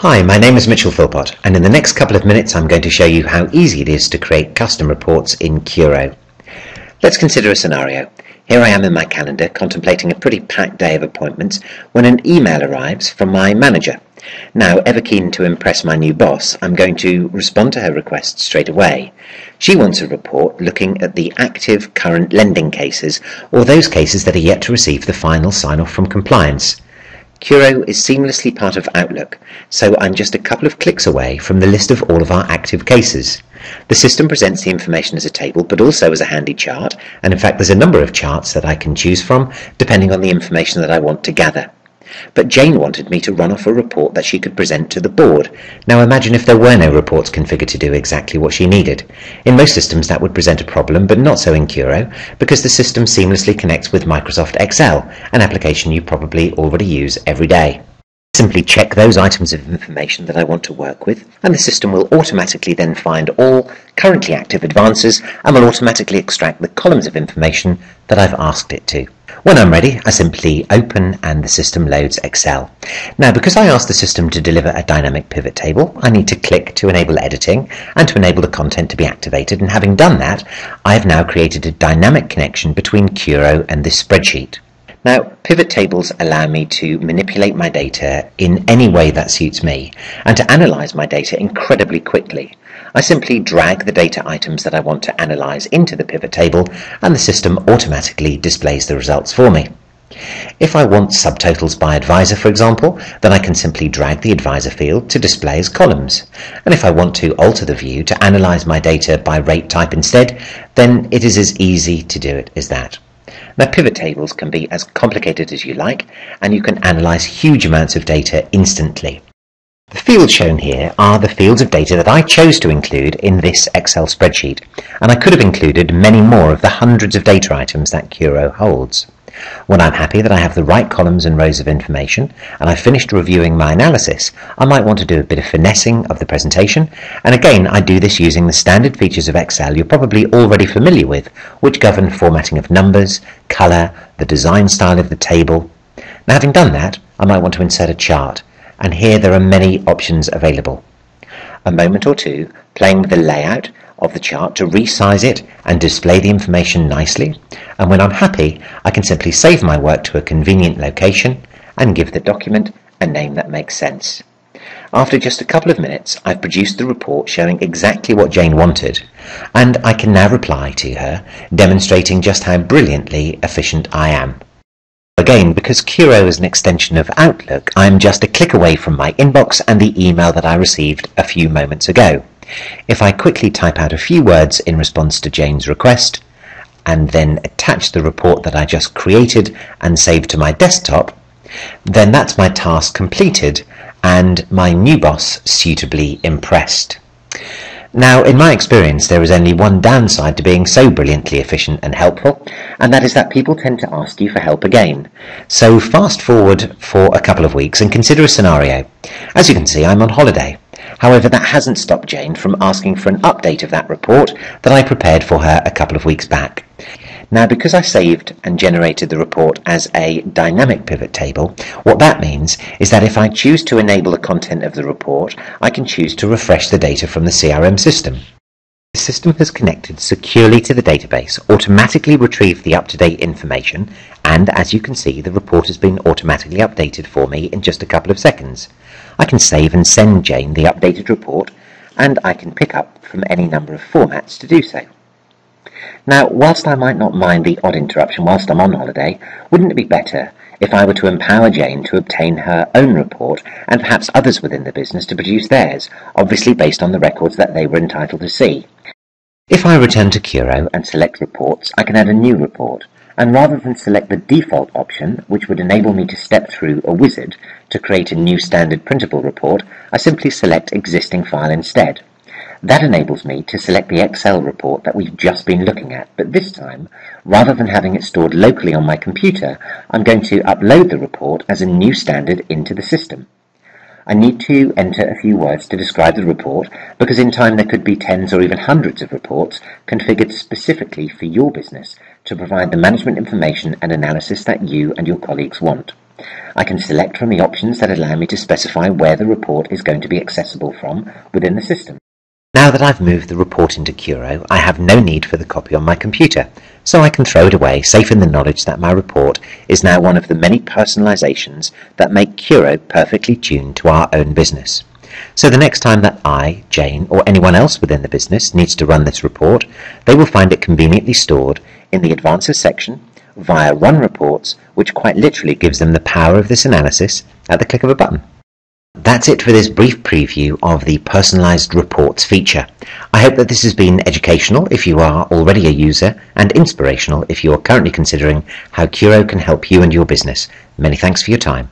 Hi, my name is Mitchell Philpott, and in the next couple of minutes I'm going to show you how easy it is to create custom reports in Curo. Let's consider a scenario. Here I am in my calendar contemplating a pretty packed day of appointments when an email arrives from my manager. Now, ever keen to impress my new boss, I'm going to respond to her request straight away. She wants a report looking at the active current lending cases, or those cases that are yet to receive the final sign-off from compliance. Curo is seamlessly part of Outlook, so I'm just a couple of clicks away from the list of all of our active cases. The system presents the information as a table, but also as a handy chart, and in fact there's a number of charts that I can choose from, depending on the information that I want to gather. But Jane wanted me to run off a report that she could present to the board. Now imagine if there were no reports configured to do exactly what she needed. In most systems that would present a problem, but not so in Curo, because the system seamlessly connects with Microsoft Excel, an application you probably already use every day. Simply check those items of information that I want to work with, and the system will automatically then find all currently active advances and will automatically extract the columns of information that I've asked it to. When I'm ready, I simply open and the system loads Excel. Now, because I asked the system to deliver a dynamic pivot table, I need to click to enable editing and to enable the content to be activated, and having done that, I have now created a dynamic connection between Curo and this spreadsheet. Now, pivot tables allow me to manipulate my data in any way that suits me and to analyze my data incredibly quickly. I simply drag the data items that I want to analyze into the pivot table and the system automatically displays the results for me. If I want subtotals by advisor, for example, then I can simply drag the advisor field to display as columns. And if I want to alter the view to analyze my data by rate type instead, then it is as easy to do it as that. Now, pivot tables can be as complicated as you like, and you can analyze huge amounts of data instantly. The fields shown here are the fields of data that I chose to include in this Excel spreadsheet, and I could have included many more of the hundreds of data items that Curo holds. When I'm happy that I have the right columns and rows of information, and I've finished reviewing my analysis, I might want to do a bit of finessing of the presentation, and again I do this using the standard features of Excel you're probably already familiar with, which govern formatting of numbers, colour, the design style of the table. Now, having done that, I might want to insert a chart, and here there are many options available. A moment or two playing with the layout of the chart to resize it and display the information nicely, and when I'm happy I can simply save my work to a convenient location and give the document a name that makes sense. After just a couple of minutes I've produced the report showing exactly what Jane wanted, and I can now reply to her demonstrating just how brilliantly efficient I am. Again, because Curo is an extension of Outlook, I'm just a click away from my inbox and the email that I received a few moments ago. If I quickly type out a few words in response to Jane's request, and then attach the report that I just created and saved to my desktop, then that's my task completed and my new boss suitably impressed. Now, in my experience, there is only one downside to being so brilliantly efficient and helpful, and that is that people tend to ask you for help again. So fast forward for a couple of weeks and consider a scenario. As you can see, I'm on holiday. However, that hasn't stopped Jane from asking for an update of that report that I prepared for her a couple of weeks back. Now, because I saved and generated the report as a dynamic pivot table, what that means is that if I choose to enable the content of the report, I can choose to refresh the data from the CRM system. The system has connected securely to the database, automatically retrieved the up-to-date information, and as you can see, the report has been automatically updated for me in just a couple of seconds. I can save and send Jane the updated report, and I can pick up from any number of formats to do so. Now, whilst I might not mind the odd interruption whilst I'm on holiday, wouldn't it be better if I were to empower Jane to obtain her own report and perhaps others within the business to produce theirs, obviously based on the records that they were entitled to see? If I return to Curo and select Reports, I can add a new report, and rather than select the default option, which would enable me to step through a wizard to create a new standard printable report, I simply select Existing File instead. That enables me to select the Excel report that we've just been looking at, but this time, rather than having it stored locally on my computer, I'm going to upload the report as a new standard into the system. I need to enter a few words to describe the report, because in time there could be tens or even hundreds of reports configured specifically for your business to provide the management information and analysis that you and your colleagues want. I can select from the options that allow me to specify where the report is going to be accessible from within the system. Now that I've moved the report into Curo, I have no need for the copy on my computer, so I can throw it away, safe in the knowledge that my report is now one of the many personalizations that make Curo perfectly tuned to our own business. So the next time that I, Jane, or anyone else within the business needs to run this report, they will find it conveniently stored in the Advances section via Run Reports, which quite literally gives them the power of this analysis at the click of a button. That's it for this brief preview of the Personalized Reports feature. I hope that this has been educational if you are already a user, and inspirational if you are currently considering how Curo can help you and your business. Many thanks for your time.